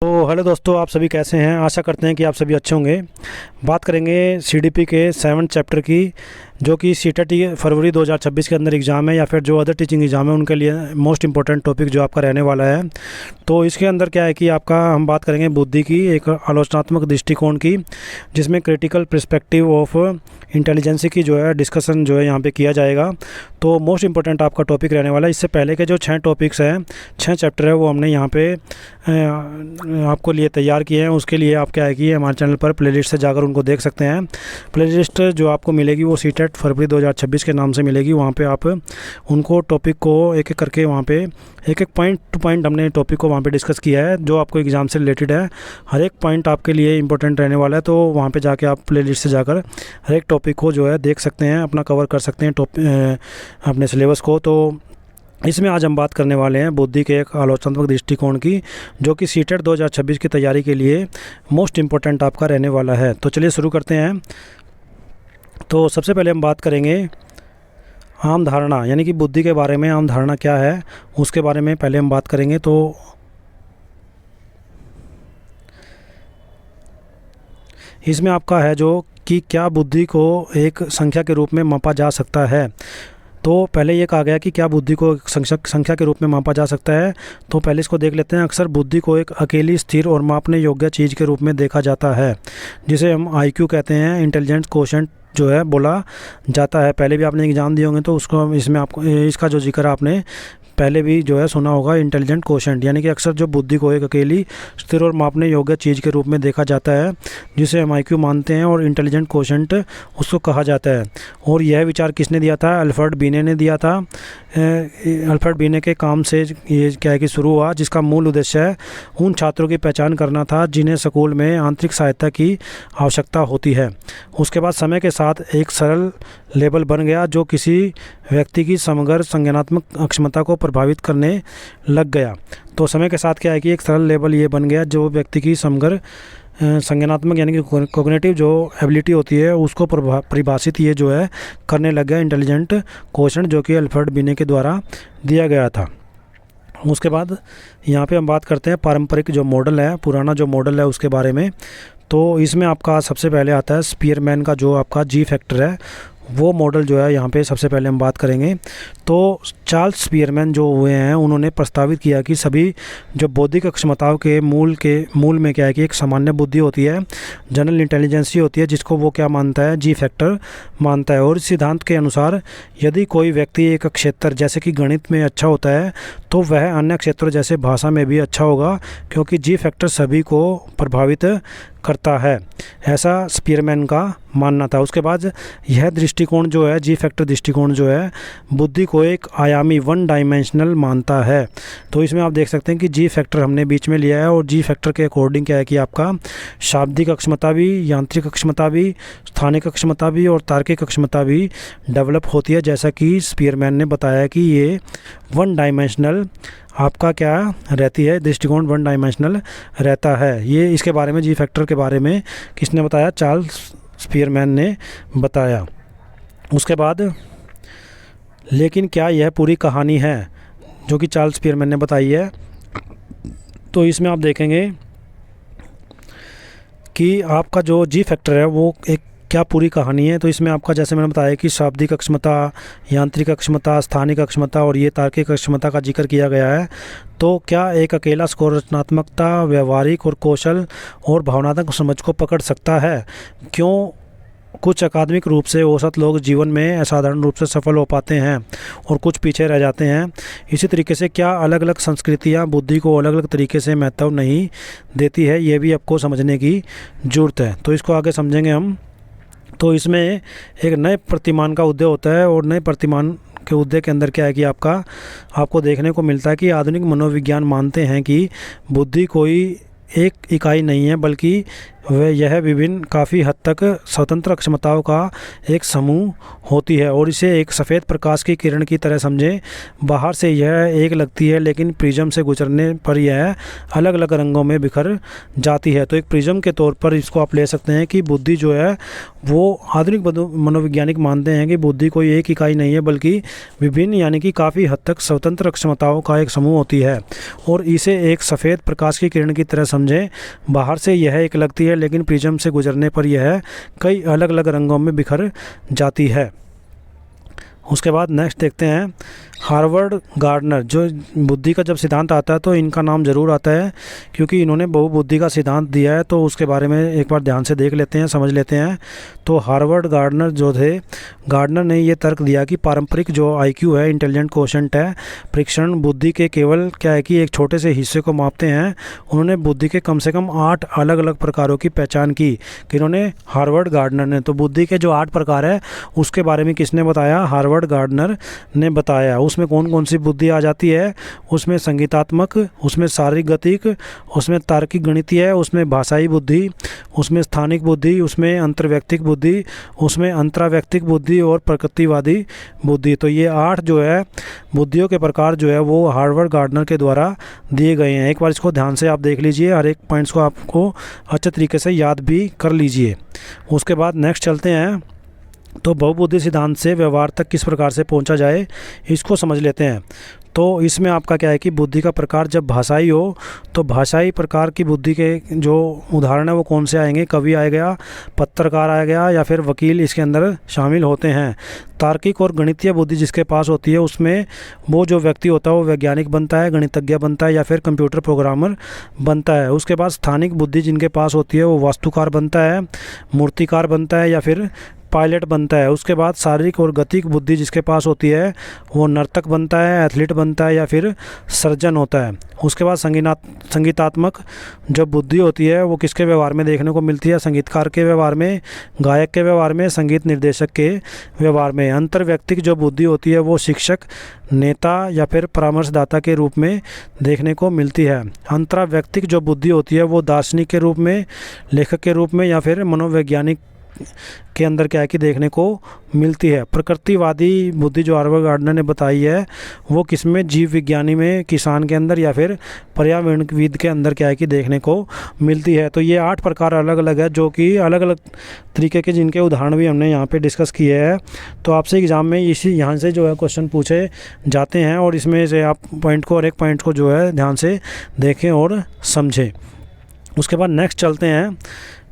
तो हेलो दोस्तों, आप सभी कैसे हैं। आशा करते हैं कि आप सभी अच्छे होंगे। बात करेंगे सीडीपी के 7 चैप्टर की, जो कि सीटेट फरवरी 2026 के अंदर एग्ज़ाम है या फिर जो अदर टीचिंग एग्ज़ाम है उनके लिए मोस्ट इंपॉर्टेंट टॉपिक जो आपका रहने वाला है। तो इसके अंदर क्या है कि आपका हम बात करेंगे बुद्धि की एक आलोचनात्मक दृष्टिकोण की, जिसमें क्रिटिकल पर्सपेक्टिव ऑफ इंटेलिजेंस की जो है डिस्कशन जो है यहाँ पे किया जाएगा। तो मोस्ट इंपॉर्टेंट आपका टॉपिक रहने वाला है। इससे पहले के जो 6 टॉपिक्स हैं, 6 चैप्टर है, वो हमने यहाँ पे आपको लिए तैयार किए हैं। उसके लिए आप क्या है कि हमारे चैनल पर प्लेलिस्ट से जाकर उनको देख सकते हैं। प्लेलिस्ट जो आपको मिलेगी वो सीटेट फरवरी 2026 के नाम से मिलेगी। वहाँ पे आप उनको टॉपिक को एक एक करके वहाँ पे एक एक पॉइंट टू पॉइंट हमने टॉपिक को वहाँ पे डिस्कस किया है, जो आपको एग्ज़ाम से रिलेटेड है। हर एक पॉइंट आपके लिए इंपॉर्टेंट रहने वाला है। तो वहाँ पे जाके आप प्लेलिस्ट से जाकर हर एक टॉपिक को जो है देख सकते हैं, अपना कवर कर सकते हैं अपने सिलेबस को। तो इसमें आज हम बात करने वाले हैं बुद्धि के एक आलोचनात्मक दृष्टिकोण की, जो कि सीटेट 2026 की तैयारी के लिए मोस्ट इम्पोर्टेंट आपका रहने वाला है। तो चलिए शुरू करते हैं। तो सबसे पहले हम बात करेंगे आम धारणा, यानी कि बुद्धि के बारे में आम धारणा क्या है उसके बारे में पहले हम बात करेंगे। तो इसमें आपका है जो कि क्या बुद्धि को एक संख्या के रूप में मापा जा सकता है। तो पहले ये कहा गया कि क्या बुद्धि को एक संख्या के रूप में मापा जा सकता है। तो पहले इसको देख लेते हैं। अक्सर बुद्धि को एक अकेली स्थिर और मापने योग्य चीज़ के रूप में देखा जाता है, जिसे हम आईक्यू कहते हैं, इंटेलिजेंस कोशेंट जो है बोला जाता है। पहले भी आपने एग्ज़ाम दिए होंगे तो उसको इसमें आपको इसका जो जिक्र आपने पहले भी जो है सुना होगा, इंटेलिजेंट कोशेंट, यानी कि अक्सर जो बुद्धि को एक अकेली स्थिर और मापने योग्य चीज़ के रूप में देखा जाता है, जिसे हम आईक्यू मानते हैं, और इंटेलिजेंट कोशेंट उसको कहा जाता है। और यह विचार किसने दिया था? अल्फ्रेड बीने ने दिया था। अल्फ्रेड बीने के काम से ये क्या है कि शुरू हुआ, जिसका मूल उद्देश्य है उन छात्रों की पहचान करना था जिन्हें स्कूल में आंतरिक सहायता की आवश्यकता होती है। उसके बाद समय के साथ एक सरल लेबल बन गया जो किसी व्यक्ति की समग्र संज्ञानात्मक अक्षमता को प्रभावित करने लग गया। तो समय के साथ क्या है कि एक सरल लेबल ये बन गया जो व्यक्ति की समग्र संज्ञानात्मक यानी कि कॉग्निटिव जो एबिलिटी होती है उसको परिभाषित ये जो है करने लग गया इंटेलिजेंट कोशेंट, जो कि अल्फ्रेड बीने के द्वारा दिया गया था। उसके बाद यहाँ पे हम बात करते हैं पारंपरिक जो मॉडल है, पुराना जो मॉडल है उसके बारे में। तो इसमें आपका सबसे पहले आता है स्पीयरमैन का जो आपका जी फैक्टर है, वो मॉडल जो है यहाँ पे सबसे पहले हम बात करेंगे। तो चार्ल्स स्पीयरमैन जो हुए हैं, उन्होंने प्रस्तावित किया कि सभी जो बौद्धिक क्षमताओं के मूल में क्या है कि एक सामान्य बुद्धि होती है, जनरल इंटेलिजेंस होती है, जिसको वो क्या मानता है, जी फैक्टर मानता है। और इस सिद्धांत के अनुसार यदि कोई व्यक्ति एक क्षेत्र जैसे कि गणित में अच्छा होता है तो वह अन्य क्षेत्रों जैसे भाषा में भी अच्छा होगा, क्योंकि जी फैक्टर सभी को प्रभावित करता है, ऐसा स्पीयरमैन का मानना था। उसके बाद यह दृष्टिकोण जो है, जी फैक्टर दृष्टिकोण जो है, बुद्धि को एक आयामी वन डायमेंशनल मानता है। तो इसमें आप देख सकते हैं कि जी फैक्टर हमने बीच में लिया है, और जी फैक्टर के अकॉर्डिंग क्या है कि आपका शाब्दिक अक्षमता भी, यांत्रिक अक्षमता भी, स्थानिक अक्षमता भी और तार्किक अक्षमता भी डेवलप होती है, जैसा कि स्पीयरमैन ने बताया कि ये वन डायमेंशनल आपका क्या रहती है, दृष्टिकोण वन डायमेंशनल रहता है। ये इसके बारे में जी फैक्टर के बारे में किसने बताया? चार्ल्स स्पीयरमैन ने बताया। उसके बाद लेकिन क्या यह पूरी कहानी है, जो कि चार्ल्स स्पीयरमैन ने बताई है? तो इसमें आप देखेंगे कि आपका जो जी फैक्टर है वो एक क्या पूरी कहानी है। तो इसमें आपका जैसे मैंने बताया कि शाब्दिक अक्षमता, यांत्रिक अक्षमता, स्थानिक अक्षमता और ये तार्किक अक्षमता का जिक्र किया गया है। तो क्या एक अकेला स्कोर रचनात्मकता, व्यवहारिक और कौशल और भावनात्मक समझ को पकड़ सकता है? क्यों कुछ अकादमिक रूप से औसत लोग जीवन में असाधारण रूप से सफल हो पाते हैं और कुछ पीछे रह जाते हैं? इसी तरीके से क्या अलग अलग संस्कृतियां बुद्धि को अलग अलग तरीके से महत्व नहीं देती है? ये भी आपको समझने की ज़रूरत है। तो इसको आगे समझेंगे हम। तो इसमें एक नए प्रतिमान का उदय होता है, और नए प्रतिमान के उदय के अंदर क्या है कि आपको देखने को मिलता है कि आधुनिक मनोविज्ञान मानते हैं कि बुद्धि कोई एक इकाई नहीं है, बल्कि वह यह विभिन्न काफ़ी हद तक स्वतंत्र अक्षमताओं का एक समूह होती है और इसे एक सफ़ेद प्रकाश की किरण की तरह समझें। बाहर से यह एक लगती है लेकिन प्रिज्म से गुजरने पर यह अलग अलग रंगों में बिखर जाती है। तो एक प्रिज्म के तौर पर इसको आप ले सकते हैं कि बुद्धि जो है वो आधुनिक मनोवैज्ञानिक मानते हैं कि बुद्धि कोई एक इकाई नहीं है बल्कि विभिन्न यानी कि काफ़ी हद तक स्वतंत्र क्षमताओं का एक समूह होती है और इसे एक सफ़ेद प्रकाश की किरण की तरह समझें। बाहर से यह एक लगती है लेकिन प्रिज्म से गुजरने पर यह कई अलग अलग रंगों में बिखर जाती है। उसके बाद नेक्स्ट देखते हैं हार्वर्ड गार्डनर। जो बुद्धि का जब सिद्धांत आता है तो इनका नाम ज़रूर आता है क्योंकि इन्होंने बहुबुद्धि का सिद्धांत दिया है, तो उसके बारे में एक बार ध्यान से देख लेते हैं, समझ लेते हैं। तो हार्वर्ड गार्डनर जो थे, गार्डनर ने ये तर्क दिया कि पारंपरिक जो आईक्यू है, इंटेलिजेंट कोशेंट है, परीक्षण बुद्धि के केवल क्या है कि एक छोटे से हिस्से को मापते हैं। उन्होंने बुद्धि के कम से कम 8 अलग अलग प्रकारों की पहचान की कि इन्होंने हार्वर्ड गार्डनर ने। तो बुद्धि के जो 8 प्रकार है उसके बारे में किसने बताया? हार्वर्ड गार्डनर ने बताया। उसमें कौन कौन सी बुद्धि आ जाती है? उसमें संगीतात्मक, उसमें शारीरिक गतिक, उसमें तार्किक गणितीय, उसमें भाषाई बुद्धि, उसमें स्थानिक बुद्धि, उसमें अंतर्वैयक्तिक बुद्धि, उसमें अंतरावैयक्तिक बुद्धि और प्रकृतिवादी बुद्धि। तो ये 8 जो है बुद्धियों के प्रकार जो है वो हार्वर्ड गार्डनर के द्वारा दिए गए हैं। एक बार इसको ध्यान से आप देख लीजिए, हर एक पॉइंट्स को आपको अच्छे तरीके से याद भी कर लीजिए। उसके बाद नेक्स्ट चलते हैं। तो बहुबुद्धि सिद्धांत से व्यवहार तक किस प्रकार से पहुंचा जाए इसको समझ लेते हैं। तो इसमें आपका क्या है कि बुद्धि का प्रकार जब भाषाई हो तो भाषाई प्रकार की बुद्धि के जो उदाहरण है वो कौन से आएंगे? कवि आएगा, पत्रकार आएगा या फिर वकील इसके अंदर शामिल होते हैं। तार्किक और गणितीय बुद्धि जिसके पास होती है उसमें वो जो व्यक्ति होता है वो वैज्ञानिक बनता है, गणितज्ञ बनता है या फिर कंप्यूटर प्रोग्रामर बनता है। उसके बाद स्थानिक बुद्धि जिनके पास होती है वो वास्तुकार बनता है, मूर्तिकार बनता है या फिर पायलट बनता है। उसके बाद शारीरिक और गतिक बुद्धि जिसके पास होती है वो नर्तक बनता है, एथलीट बनता है या फिर सर्जन होता है। उसके बाद संगीतात्मक जो बुद्धि होती है वो किसके व्यवहार में देखने को मिलती है? संगीतकार के व्यवहार में, गायक के व्यवहार में, संगीत निर्देशक के व्यवहार में। अंतर्वैयक्तिक जो बुद्धि होती है वो शिक्षक, नेता या फिर परामर्शदाता के रूप में देखने को मिलती है। अंतरावैयक्तिक जो बुद्धि होती है वो दार्शनिक के रूप में, लेखक के रूप में या फिर मनोवैज्ञानिक के अंदर क्या है कि देखने को मिलती है। प्रकृतिवादी बुद्धि जो हार्वर्ड गार्डनर ने बताई है वो किसमें? जीव विज्ञानी में, किसान के अंदर या फिर पर्यावरणविद के अंदर क्या है कि देखने को मिलती है। तो ये 8 प्रकार अलग अलग है जो कि अलग अलग तरीके के जिनके उदाहरण भी हमने यहाँ पे डिस्कस किए हैं। तो आपसे एग्ज़ाम में इसी यहाँ से जो है क्वेश्चन पूछे जाते हैं और इसमें से आप पॉइंट को और एक पॉइंट को जो है ध्यान से देखें और समझें। उसके बाद नेक्स्ट चलते हैं।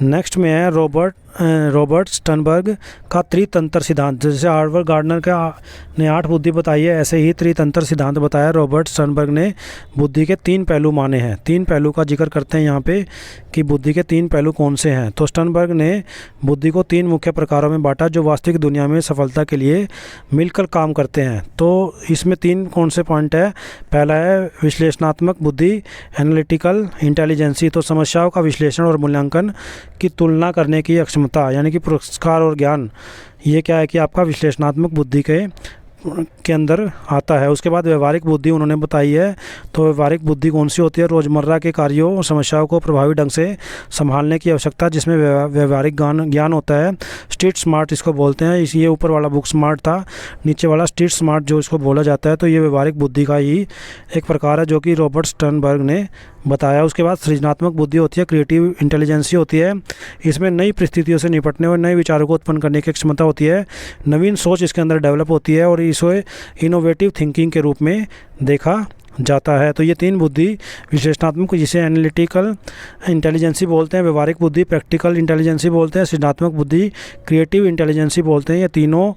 नेक्स्ट में है रॉबर्ट स्टर्नबर्ग का त्रितंत्र सिद्धांत। जैसे हार्वर्ड गार्डनर ने 8 बुद्धि बताई है, ऐसे ही त्रितंत्र सिद्धांत बताया रॉबर्ट स्टर्नबर्ग ने। बुद्धि के 3 पहलू माने हैं। 3 पहलू का जिक्र करते हैं यहाँ पे कि बुद्धि के 3 पहलू कौन से हैं। तो स्टर्नबर्ग ने बुद्धि को 3 मुख्य प्रकारों में बांटा जो वास्तविक दुनिया में सफलता के लिए मिलकर काम करते हैं। तो इसमें 3 कौन से पॉइंट है? पहला है विश्लेषणात्मक बुद्धि, एनालिटिकल इंटेलिजेंसी। तो समस्याओं का विश्लेषण और मूल्यांकन की तुलना करने की क्षमता यानी कि पुरस्कार और ज्ञान, ये क्या है कि आपका विश्लेषणात्मक बुद्धि के अंदर आता है। उसके बाद व्यवहारिक बुद्धि उन्होंने बताई है। तो व्यवहारिक बुद्धि कौन सी होती है? रोज़मर्रा के कार्यों और समस्याओं को प्रभावी ढंग से संभालने की आवश्यकता जिसमें व्यवहारिक ज्ञान होता है। स्ट्रीट स्मार्ट इसको बोलते हैं। ये ऊपर वाला बुक स्मार्ट था, नीचे वाला स्ट्रीट स्मार्ट जो इसको बोला जाता है। तो ये व्यवहारिक बुद्धि का ही एक प्रकार है जो कि रॉबर्ट स्टर्नबर्ग ने बताया। उसके बाद सृजनात्मक बुद्धि होती है, क्रिएटिव इंटेलिजेंसी होती है। इसमें नई परिस्थितियों से निपटने और नए विचारों को उत्पन्न करने की क्षमता होती है। नवीन सोच इसके अंदर डेवलप होती है और इसे इनोवेटिव थिंकिंग के रूप में देखा जाता है। तो ये 3 बुद्धि विश्लेषणात्मक जिसे एनालिटिकल इंटेलिजेंसी बोलते हैं, व्यवहारिक बुद्धि प्रैक्टिकल इंटेलिजेंसी बोलते हैं, सृजनात्मक बुद्धि क्रिएटिव इंटेलिजेंसी बोलते हैं। ये तीनों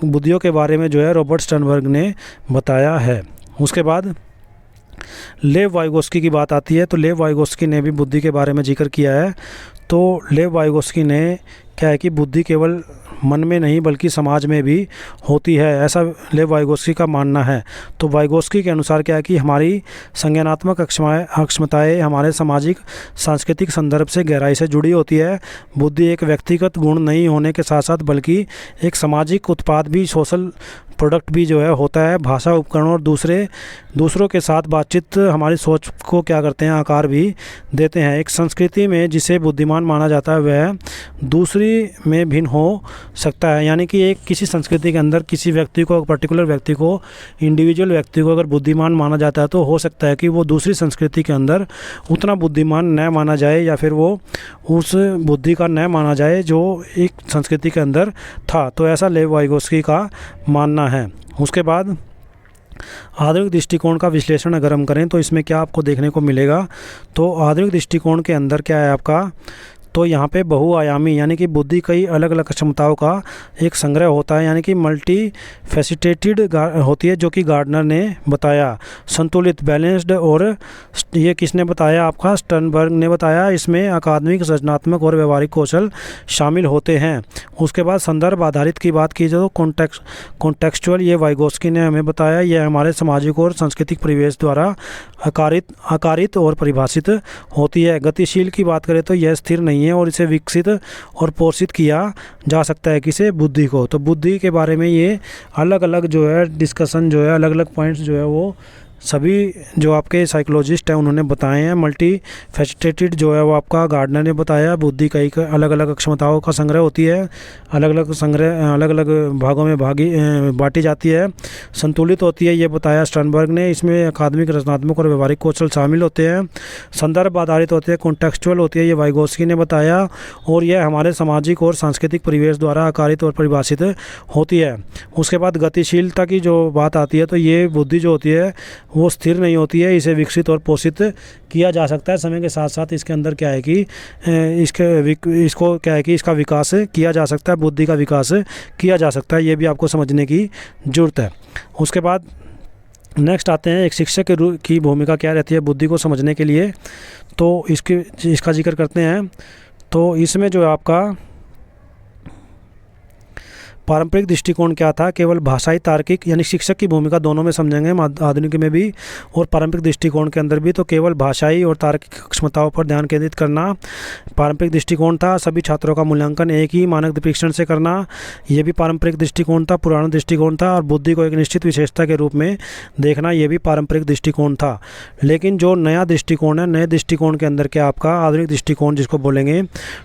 बुद्धियों के बारे में जो है रॉबर्ट स्टर्नबर्ग ने बताया है। उसके बाद लेव वाइगोस्की की बात आती है। तो लेव वाइगोस्की ने भी बुद्धि के बारे में जिक्र किया है। तो लेव वाइगोस्की ने क्या है कि बुद्धि केवल मन में नहीं बल्कि समाज में भी होती है, ऐसा लेव वाइगोस्की का मानना है। तो वाइगोस्की के अनुसार क्या है कि हमारी संज्ञानात्मक अक्षमताएं हमारे सामाजिक सांस्कृतिक संदर्भ से गहराई से जुड़ी होती है। बुद्धि एक व्यक्तिगत गुण नहीं होने के साथ साथ बल्कि एक सामाजिक उत्पाद भी, सोशल प्रोडक्ट भी जो है होता है। भाषा उपकरण और दूसरों के साथ बातचीत हमारी सोच को क्या करते हैं, आकार भी देते हैं। एक संस्कृति में जिसे बुद्धिमान माना जाता है वह दूसरी में भिन्न हो सकता है। यानी कि एक किसी संस्कृति के अंदर किसी व्यक्ति को, पर्टिकुलर व्यक्ति को, इंडिविजुअल व्यक्ति को अगर बुद्धिमान माना जाता है तो हो सकता है कि वो दूसरी संस्कृति के अंदर उतना बुद्धिमान न माना जाए, या फिर वो उस बुद्धि का न माना जाए जो एक संस्कृति के अंदर था। तो ऐसा लेव वाइगोस्की का मानना है। उसके बाद आधुनिक दृष्टिकोण का विश्लेषण अगर हम करें तो इसमें क्या आपको देखने को मिलेगा, तो आधुनिक दृष्टिकोण के अंदर क्या है आपका, तो यहाँ पे बहुआयामी यानी कि बुद्धि कई अलग अलग क्षमताओं का एक संग्रह होता है, यानी कि मल्टी फैसिटेटेड होती है, जो कि गार्डनर ने बताया। संतुलित, बैलेंस्ड, और ये किसने बताया, आपका स्टर्नबर्ग ने बताया। इसमें अकादमिक, सृजनात्मक और व्यवहारिक कौशल शामिल होते हैं। उसके बाद संदर्भ आधारित की बात की जाए तो कॉन्टेक्सचुअल, ये वाइगोस्की ने हमें बताया, यह हमारे सामाजिक और सांस्कृतिक परिवेश द्वारा आकारित और परिभाषित होती है। गतिशील की बात करें तो यह स्थिर नहीं है और इसे विकसित और पोषित किया जा सकता है, किसे, बुद्धि को। तो बुद्धि के बारे में ये अलग अलग जो है डिस्कशन जो है, अलग अलग पॉइंट्स जो है वो सभी जो आपके साइकोलॉजिस्ट हैं उन्होंने बताए हैं। मल्टी फैसिटेटेड जो है वो आपका गार्डनर ने बताया। बुद्धि कई अलग अलग क्षमताओं का संग्रह होती है, अलग अलग भागों में बांटी जाती है। संतुलित होती है, ये बताया स्टर्नबर्ग ने। इसमें अकादमिक, रचनात्मक और व्यवहारिक कौशल शामिल होते हैं। संदर्भ आधारित होते हैं, कॉन्टेक्सचुअल होती है, ये वाइगोस्की ने बताया। और यह हमारे सामाजिक और सांस्कृतिक परिवेश द्वारा आकारित और परिभाषित होती है। उसके बाद गतिशीलता की जो बात आती है तो ये बुद्धि जो होती है वो स्थिर नहीं होती है, इसे विकसित और पोषित किया जा सकता है। समय के साथ साथ इसके अंदर क्या है कि इसको क्या है कि इसका विकास किया जा सकता है, बुद्धि का विकास किया जा सकता है। ये भी आपको समझने की ज़रूरत है। उसके बाद नेक्स्ट आते हैं, एक शिक्षक की भूमिका क्या रहती है बुद्धि को समझने के लिए, तो इसका जिक्र करते हैं। तो इसमें जो है आपका पारंपरिक दृष्टिकोण क्या था, केवल भाषाई तार्किक, यानी शिक्षक की भूमिका दोनों में समझेंगे, आधुनिक में भी और पारंपरिक दृष्टिकोण के अंदर भी। तो केवल भाषाई और तार्किक क्षमताओं पर ध्यान केंद्रित करना पारंपरिक दृष्टिकोण था। सभी छात्रों का मूल्यांकन एक ही मानक परीक्षण से करना, यह भी पारंपरिक दृष्टिकोण था, पुराना दृष्टिकोण था। और बुद्धि को एक निश्चित विशेषता के रूप में देखना, यह भी पारंपरिक दृष्टिकोण था। लेकिन जो नया दृष्टिकोण है, नए दृष्टिकोण के अंदर क्या आपका आधुनिक दृष्टिकोण जिसको बोलेंगे,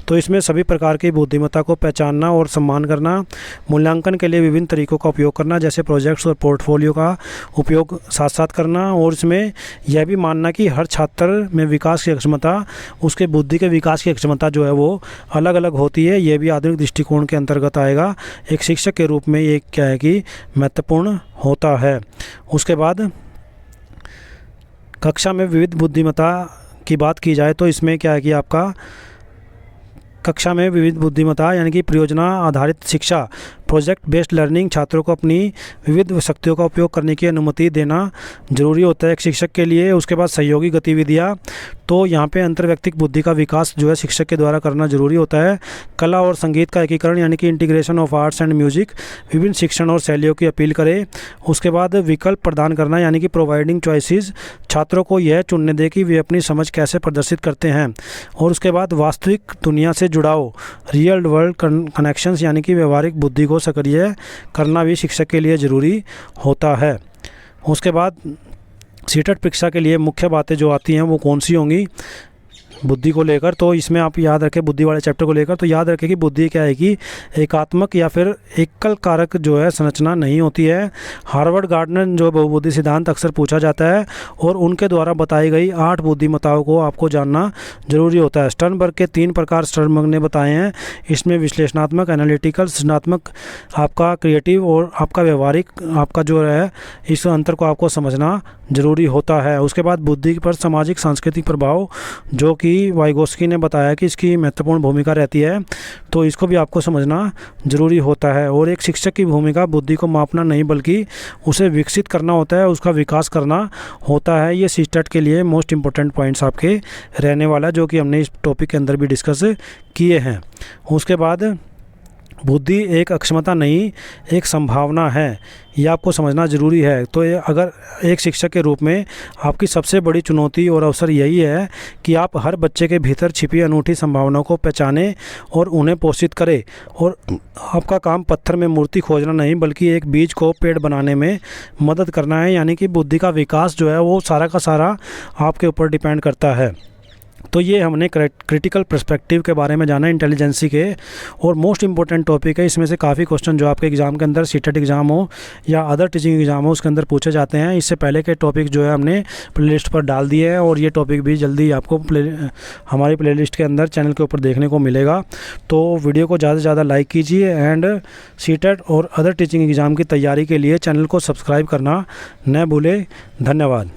तो इसमें सभी प्रकार की बुद्धिमत्ता को पहचानना और सम्मान करना, मूल्यांकन के लिए विभिन्न तरीकों का उपयोग करना, जैसे प्रोजेक्ट्स और पोर्टफोलियो का उपयोग साथ साथ करना। और इसमें यह भी मानना कि हर छात्र में विकास की क्षमता, उसके बुद्धि के विकास की क्षमता जो है वो अलग अलग होती है। यह भी आधुनिक दृष्टिकोण के अंतर्गत आएगा। एक शिक्षक के रूप में ये क्या है कि महत्वपूर्ण होता है। उसके बाद कक्षा में विविध बुद्धिमत्ता की बात की जाए तो इसमें क्या है कि आपका कक्षा में विविध बुद्धिमत्ता यानी कि परियोजना आधारित शिक्षा, प्रोजेक्ट बेस्ड लर्निंग, छात्रों को अपनी विविध शक्तियों का उपयोग करने की अनुमति देना जरूरी होता है एक शिक्षक के लिए। उसके बाद सहयोगी गतिविधियाँ, तो यहाँ पे अंतर्व्यक्तिक बुद्धि का विकास जो है शिक्षक के द्वारा करना जरूरी होता है। कला और संगीत का एकीकरण यानी कि integration of arts and music, विभिन्न शिक्षण और शैलियों की अपील करे। उसके बाद विकल्प प्रदान करना यानी कि प्रोवाइडिंग चॉइसेस, छात्रों को यह चुनने दे कि वे अपनी समझ कैसे प्रदर्शित करते हैं। और उसके बाद वास्तविक दुनिया से जुड़ाव, रियल वर्ल्ड कनेक्शंस यानी कि व्यवहारिक बुद्धि को सक्रिय करना भी शिक्षक के लिए ज़रूरी होता है। उसके बाद सीटेट परीक्षा के लिए मुख्य बातें जो आती हैं वो कौन सी होंगी बुद्धि को लेकर, तो इसमें आप याद रखें बुद्धि वाले चैप्टर को लेकर, तो याद रखें कि बुद्धि क्या है कि एकात्मक या फिर एकल कारक जो है संरचना नहीं होती है। हार्वर्ड गार्डनर जो बहुबुद्धि सिद्धांत अक्सर पूछा जाता है और उनके द्वारा बताई गई 8 बुद्धिमत्ताओं को आपको जानना जरूरी होता है। स्टर्नबर्ग के 3 प्रकार स्टर्नबर्ग ने बताए हैं, इसमें विश्लेषणात्मक, एनालिटिकल, सृजनात्मक, आपका क्रिएटिव और आपका व्यवहारिक, आपका जो है इस अंतर को आपको समझना जरूरी होता है। उसके बाद बुद्धि पर सामाजिक सांस्कृतिक प्रभाव, जो कि वाइगोस्की ने बताया कि इसकी महत्वपूर्ण भूमिका रहती है, तो इसको भी आपको समझना जरूरी होता है। और एक शिक्षक की भूमिका बुद्धि को मापना नहीं बल्कि उसे विकसित करना होता है, उसका विकास करना होता है। ये सीटेट के लिए मोस्ट इंपॉर्टेंट पॉइंट्स आपके रहने वाला, जो कि हमने इस टॉपिक के अंदर भी डिस्कस किए हैं। उसके बाद बुद्धि एक अक्षमता नहीं, एक संभावना है। ये आपको समझना ज़रूरी है। तो ये अगर एक शिक्षक के रूप में आपकी सबसे बड़ी चुनौती और अवसर यही है कि आप हर बच्चे के भीतर छिपी अनूठी संभावनाओं को पहचानें और उन्हें पोषित करें। और आपका काम पत्थर में मूर्ति खोजना नहीं, बल्कि एक बीज को पेड़ बनाने में मदद करना है। यानी कि बुद्धि का विकास जो है वो सारा का सारा आपके ऊपर डिपेंड करता है। तो ये हमने क्रिटिकल पर्सपेक्टिव के बारे में जाना, इंटेलिजेंसी के, और मोस्ट इंपॉर्टेंट टॉपिक है। इसमें से काफ़ी क्वेश्चन जो आपके एग्ज़ाम के अंदर सीटेट एग्ज़ाम हो या अदर टीचिंग एग्ज़ाम हो उसके अंदर पूछे जाते हैं। इससे पहले के टॉपिक जो है हमने प्लेलिस्ट पर डाल दिए हैं, और ये टॉपिक भी जल्दी आपको हमारी प्लेलिस्ट के अंदर चैनल के ऊपर देखने को मिलेगा। तो वीडियो को ज़्यादा से ज़्यादा लाइक कीजिए एंड सीटेट और अदर टीचिंग एग्ज़ाम की तैयारी के लिए चैनल को सब्सक्राइब करना न भूलें। धन्यवाद।